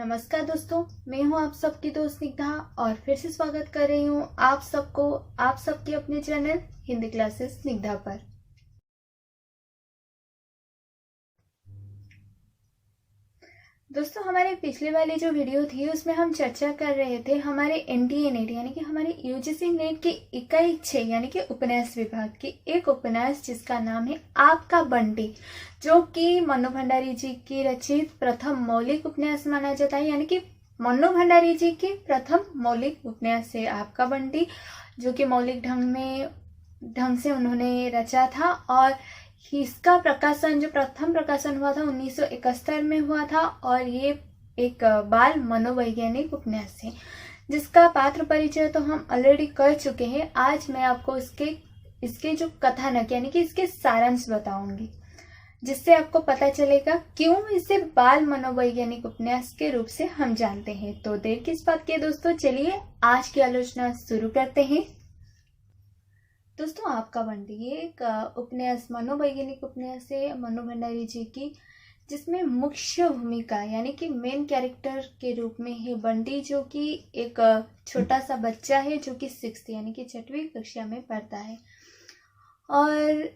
नमस्कार दोस्तों, मैं हूं आप सबकी दोस्त स्निग्धा और फिर से स्वागत कर रही हूं आप सबके अपने चैनल हिंदी क्लासेस स्निग्धा पर। दोस्तों, हमारे पिछले वाली जो वीडियो थी उसमें हम चर्चा कर रहे थे हमारे एनटीए नेट यानी कि हमारे यूजीसी नेट की इकाई 6 यानी कि उपन्यास विभाग की एक उपन्यास जिसका नाम है आपका बंटी, जो कि मनु भंडारी जी की रचित प्रथम मौलिक उपन्यास माना जाता है। यानी कि मनु भंडारी जी की प्रथम मौलिक उपन्यास है आपका बंटी, जो कि मौलिक ढंग से उन्होंने रचा था। और इसका प्रकाशन जो प्रथम प्रकाशन हुआ था 1971 में हुआ था और ये एक बाल मनोवैज्ञानिक उपन्यास है जिसका पात्र परिचय तो हम ऑलरेडी कर चुके हैं। आज मैं आपको इसके जो कथानक यानी कि इसके सारांश बताऊंगी, जिससे आपको पता चलेगा क्यों इसे बाल मनोवैज्ञानिक उपन्यास के रूप से हम जानते हैं। तो देर किस बात की दोस्तों, चलिए आज की आलोचना शुरू करते हैं। दोस्तों, आपका बंटी ये एक उपन्यास मनोवैज्ञानिक उपन्यास है मनु भंडारी जी की, जिसमें मुख्य भूमिका यानी कि मेन कैरेक्टर के रूप में है बंटी, जो कि एक छोटा सा बच्चा है जो कि 6th यानी कि 6वीं कक्षा में पढ़ता है। और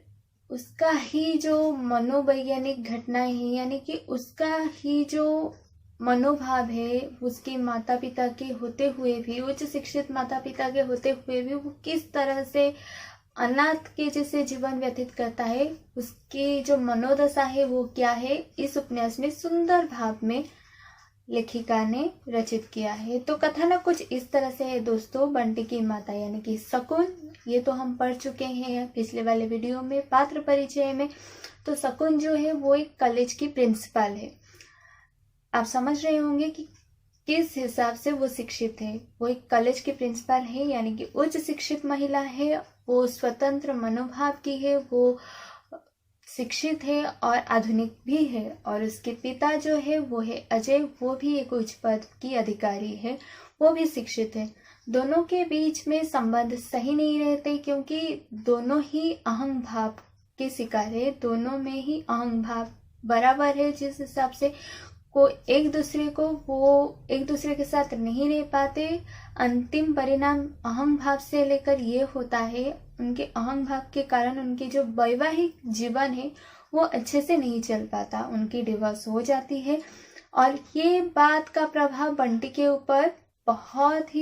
उसका ही जो मनोवैज्ञानिक घटनाएं हैं यानी कि उसका ही जो मनोभाव है, उसके माता पिता के होते हुए भी, उच्च शिक्षित माता पिता के होते हुए भी वो किस तरह से अनाथ के जैसे जीवन व्यतीत करता है, उसकी जो मनोदशा है वो क्या है, इस उपन्यास में सुंदर भाव में लेखिका ने रचित किया है। तो कथानक कुछ इस तरह से है दोस्तों। बंटी की माता यानी कि शकुन, ये तो हम पढ़ चुके हैं पिछले वाले वीडियो में पात्र परिचय में। तो शकुन जो है वो एक कॉलेज की प्रिंसिपल है। आप समझ रहे होंगे कि किस हिसाब से वो शिक्षित है। वो एक कॉलेज की प्रिंसिपल है यानी कि उच्च शिक्षित महिला है, वो स्वतंत्र मनोभाव की है, वो शिक्षित है और आधुनिक भी है। और उसके पिता जो है वो है अजय, वो भी एक उच्च पद की अधिकारी है, वो भी शिक्षित है। दोनों के बीच में संबंध सही नहीं रहते क्योंकि दोनों ही अहंग भाव के शिकार है, दोनों में ही अहंग भाव बराबर है। जिस हिसाब से वो एक दूसरे के साथ नहीं रह पाते, अंतिम परिणाम अहंग भाव से लेकर ये होता है, उनके अहंग भाव के कारण उनकी जो वैवाहिक जीवन है वो अच्छे से नहीं चल पाता, उनकी डिवोर्स हो जाती है। और ये बात का प्रभाव बंटी के ऊपर बहुत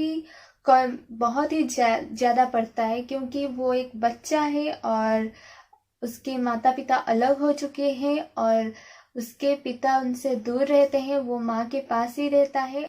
ही ज्यादा पड़ता है क्योंकि वो एक बच्चा है और उसके माता पिता अलग हो चुके हैं और उसके पिता उनसे दूर रहते हैं, वो माँ के पास ही रहता है।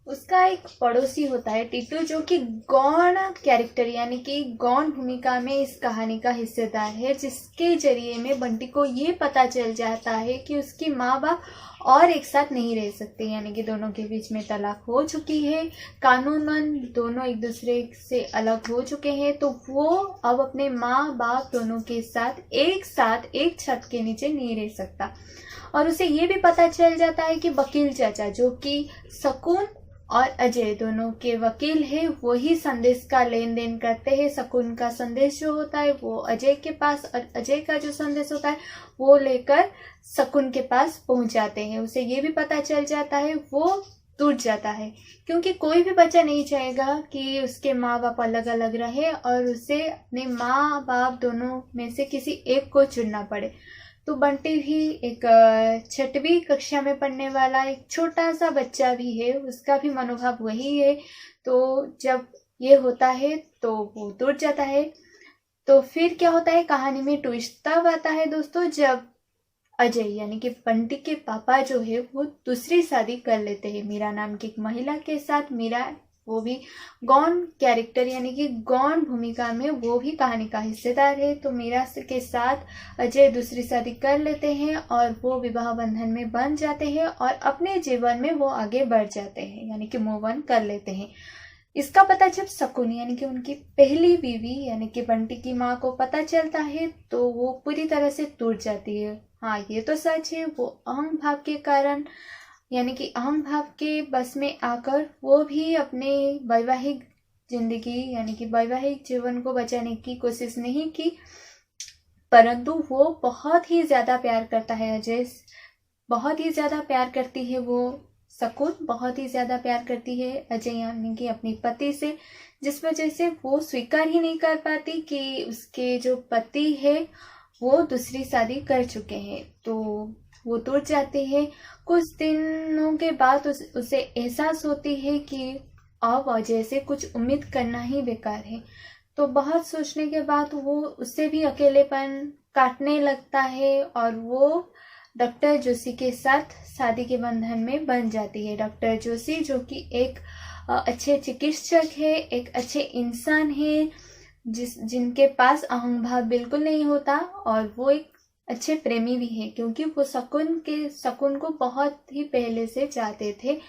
उसका एक पड़ोसी होता है टीटू, जो कि गौण कैरेक्टर यानी कि गौण भूमिका में इस कहानी का हिस्सेदार है, जिसके जरिए में बंटी को ये पता चल जाता है कि उसकी माँ बाप और एक साथ नहीं रह सकते, यानी कि दोनों के बीच में तलाक हो चुकी है, कानूनन दोनों एक दूसरे से अलग हो चुके हैं। तो वो अब अपने माँ बाप दोनों के साथ एक छत के नीचे नहीं रह सकता। और उसे ये भी पता चल जाता है कि वकील चाचा, जो कि शकुन और अजय दोनों के वकील है, वही संदेश का लेन देन करते हैं। शकुन का संदेश जो होता है वो अजय के पास और अजय का जो संदेश होता है वो लेकर शकुन के पास पहुंच जाते हैं। उसे ये भी पता चल जाता है, वो टूट जाता है क्योंकि कोई भी बच्चा नहीं चाहेगा कि उसके माँ बाप अलग अलग रहे और उसे अपने माँ बाप दोनों में से किसी एक को चुनना पड़े। तो बंटी भी एक 6वीं कक्षा में पढ़ने वाला एक छोटा सा बच्चा भी है, उसका भी मनोभाव वही है। तो जब ये होता है तो वो टूट जाता है। तो फिर क्या होता है, कहानी में ट्विस्ट तब आता है दोस्तों, जब अजय यानी कि बंटी के पापा जो है वो दूसरी शादी कर लेते हैं मीरा नाम की एक महिला के साथ। मीरा वो भी गौण कैरेक्टर यानी कि गौण भूमिका में वो भी कहानी का हिस्सेदार है। तो मीरा के साथ अजय दूसरी शादी कर लेते हैं और वो विवाह बंधन में बंध जाते हैं और अपने जीवन में वो आगे बढ़ जाते हैं, यानी कि मूव ऑन कर लेते हैं। इसका पता जब शकुन यानी कि उनकी पहली बीवी यानी कि बंटी की माँ को पता चलता है तो वो पूरी तरह से टूट जाती है। हाँ, ये तो सच है, वो अहंग भाव के कारण यानी कि अहम भाव के बस में आकर वो भी अपने वैवाहिक जिंदगी यानी कि वैवाहिक जीवन को बचाने की कोशिश नहीं की, परंतु वो बहुत ही ज्यादा प्यार करता है अजय, बहुत ही ज्यादा प्यार करती है वो शकुन बहुत ही ज़्यादा प्यार करती है अजय यानी कि अपने पति से, जिस वजह से वो स्वीकार ही नहीं कर पाती कि उसके जो पति है वो दूसरी शादी कर चुके हैं। तो वो टूट जाती है। कुछ दिनों के बाद उसे एहसास होती है कि अब अजय से कुछ उम्मीद करना ही बेकार है। तो बहुत सोचने के बाद वो उससे भी अकेलेपन काटने लगता है और वो डॉक्टर जोशी के साथ शादी के बंधन में बन जाती है। डॉक्टर जोशी जो कि एक अच्छे चिकित्सक है, एक अच्छे इंसान है, जिनके पास अहंभाव बिल्कुल नहीं होता, और वो एक अच्छे प्रेमी भी है क्योंकि वो शकुन को बहुत ही पहले से चाहते थे।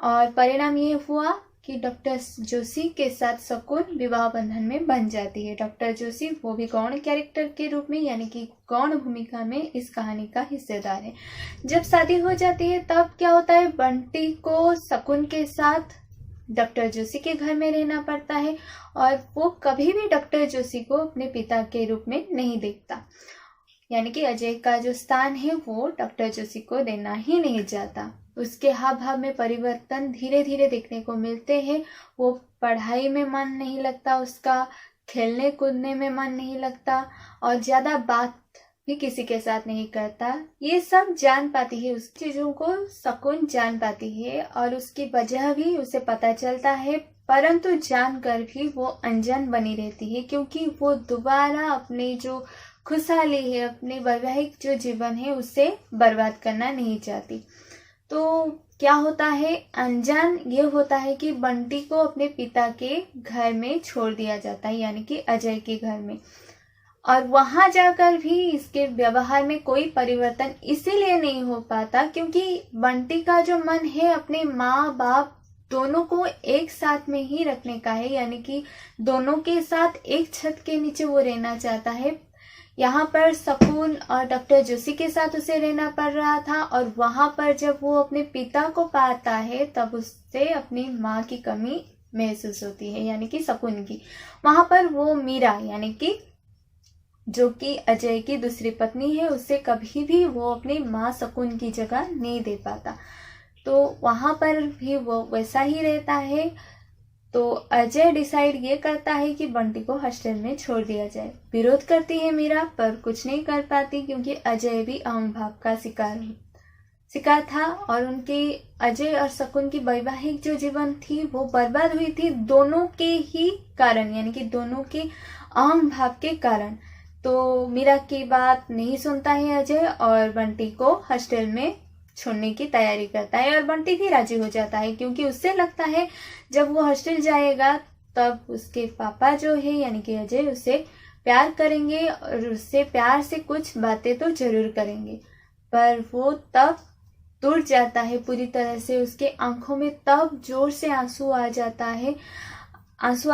और परिणाम ये हुआ कि डॉक्टर जोशी के साथ शकुन विवाह बंधन में बन जाती है। डॉक्टर जोशी वो भी गौण कैरेक्टर के रूप में यानी कि गौण भूमिका में इस कहानी का हिस्सेदार है। जब शादी हो जाती है तब क्या होता है, बंटी को शकुन के साथ डॉक्टर जोशी के घर में रहना पड़ता है और वो कभी भी डॉक्टर जोशी को अपने पिता के रूप में नहीं देखता, यानी कि अजय का जो स्थान है वो डॉक्टर जोशी को देना ही नहीं चाहता। उसके हाव भाव में परिवर्तन धीरे धीरे देखने को मिलते हैं। वो पढ़ाई में मन नहीं लगता, उसका खेलने कूदने में मन नहीं लगता और ज़्यादा बात भी किसी के साथ नहीं करता। ये सब जान पाती है, उस चीज़ों को शकुन जान पाती है और उसकी वजह भी उसे पता चलता है, परंतु जानकर भी वो अनजान बनी रहती है क्योंकि वो दोबारा अपने जो खुशहाली है, अपने वैवाहिक जो जीवन है उसे बर्बाद करना नहीं चाहती। तो क्या होता है, अनजान ये होता है कि बंटी को अपने पिता के घर में छोड़ दिया जाता है, यानी कि अजय के घर में, और वहां जाकर भी इसके व्यवहार में कोई परिवर्तन इसीलिए नहीं हो पाता क्योंकि बंटी का जो मन है अपने माँ बाप दोनों को एक साथ में ही रखने का है, यानी कि दोनों के साथ एक छत के नीचे वो रहना चाहता है। यहाँ पर शकुन और डॉक्टर जोशी के साथ उसे रहना पड़ रहा था और वहां पर जब वो अपने पिता को पाता है तब उससे अपनी माँ की कमी महसूस होती है, यानी कि शकुन की। वहां पर वो मीरा यानी कि जो कि अजय की दूसरी पत्नी है, उससे कभी भी वो अपनी माँ शकुन की जगह नहीं दे पाता। तो वहां पर भी वो वैसा ही रहता है। तो अजय डिसाइड ये करता है कि बंटी को हॉस्टल में छोड़ दिया जाए। विरोध करती है मीरा पर कुछ नहीं कर पाती क्योंकि अजय भी अहंभाव का शिकार था और उनके अजय और शकुन की वैवाहिक जो जीवन थी वो बर्बाद हुई थी दोनों के ही कारण, यानी कि दोनों के अहंभाव के कारण। तो मीरा की बात नहीं सुनता है अजय और बंटी को हॉस्टल में छोड़ने की तैयारी करता है और बंटी भी राजी हो जाता है क्योंकि उससे लगता है जब वो हॉस्टल जाएगा तब उसके पापा जो है यानी कि अजय उसे प्यार करेंगे और उससे प्यार से कुछ बातें तो जरूर करेंगे, पर वो तब टूट जाता है पूरी तरह से। उसके आंखों में तब जोर से आंसू आ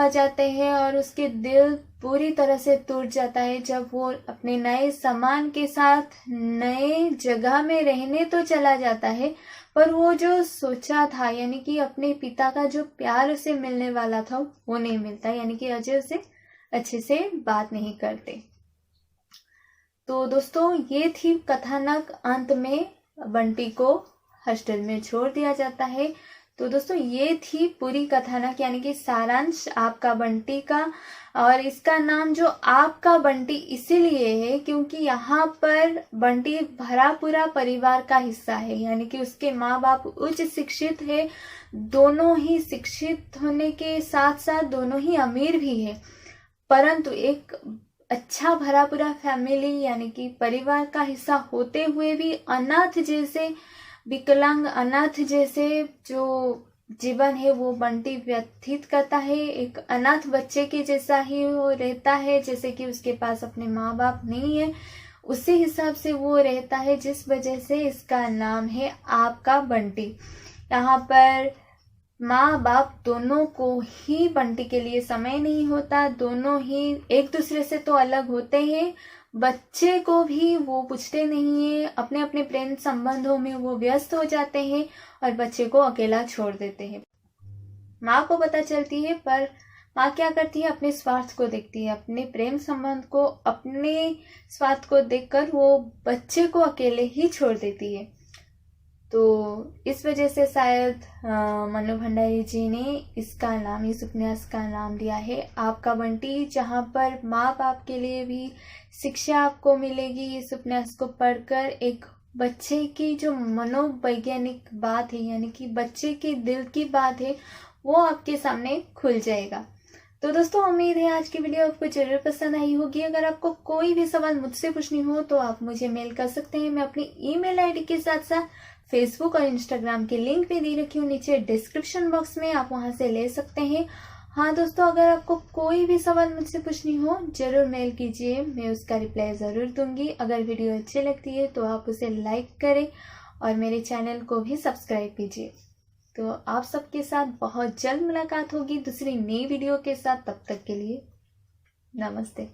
जाते हैं और उसके दिल पूरी तरह से टूट जाता है जब वो अपने नए सामान के साथ नए जगह में रहने तो चला जाता है, पर वो जो सोचा था यानी कि अपने पिता का जो प्यार उसे मिलने वाला था वो नहीं मिलता, यानी कि अजय उसे अच्छे से बात नहीं करते। तो दोस्तों ये थी कथानक। अंत में बंटी को हॉस्टल में छोड़ दिया जाता है। तो दोस्तों ये थी पूरी कथानक यानी कि सारांश आपका बंटी का, और इसका नाम जो आपका बंटी इसीलिए है क्योंकि यहाँ पर बंटी भरा पूरा परिवार का हिस्सा है, यानी कि उसके माँ बाप उच्च शिक्षित है, दोनों ही शिक्षित होने के साथ साथ दोनों ही अमीर भी है, परंतु एक अच्छा भरा पूरा फैमिली यानी कि परिवार का हिस्सा होते हुए भी अनाथ जैसे विकलांग अनाथ जैसे जो जीवन है वो बंटी व्यतीत करता है। एक अनाथ बच्चे के जैसा ही वो रहता है, जैसे कि उसके पास अपने माँ बाप नहीं है, उसी हिसाब से वो रहता है, जिस वजह से इसका नाम है आपका बंटी। यहाँ पर माँ बाप दोनों को ही बंटी के लिए समय नहीं होता, दोनों ही एक दूसरे से तो अलग होते हैं, बच्चे को भी वो पूछते नहीं है, अपने अपने प्रेम संबंधों में वो व्यस्त हो जाते हैं और बच्चे को अकेला छोड़ देते हैं। माँ को पता चलती है पर माँ क्या करती है, अपने स्वार्थ को देखती है, अपने प्रेम संबंध को अपने स्वार्थ को देखकर वो बच्चे को अकेले ही छोड़ देती है। तो इस वजह से शायद मनु भंडारी जी ने इसका नाम, इस उपन्यास का नाम दिया है आपका बंटी, जहाँ पर माँ बाप के लिए भी शिक्षा आपको मिलेगी इस उपन्यास को पढ़कर। एक बच्चे की जो मनोवैज्ञानिक बात है, यानी कि बच्चे के दिल की बात है, वो आपके सामने खुल जाएगा। तो दोस्तों, उम्मीद है आज की वीडियो आपको जरूर पसंद आई होगी। अगर आपको कोई भी सवाल मुझसे पूछनी हो तो आप मुझे मेल कर सकते हैं। मैं अपनी ईमेल आईडी के साथ साथ फेसबुक और इंस्टाग्राम के लिंक भी दे रखी हूँ नीचे डिस्क्रिप्शन बॉक्स में, आप वहां से ले सकते हैं। हाँ दोस्तों, अगर आपको कोई भी सवाल मुझसे पूछनी हो जरूर मेल कीजिए, मैं उसका रिप्लाई ज़रूर दूंगी। अगर वीडियो अच्छी लगती है तो आप उसे लाइक करें और मेरे चैनल को भी सब्सक्राइब कीजिए। तो आप सबके साथ बहुत जल्द मुलाकात होगी दूसरी नई वीडियो के साथ। तब तक के लिए नमस्ते।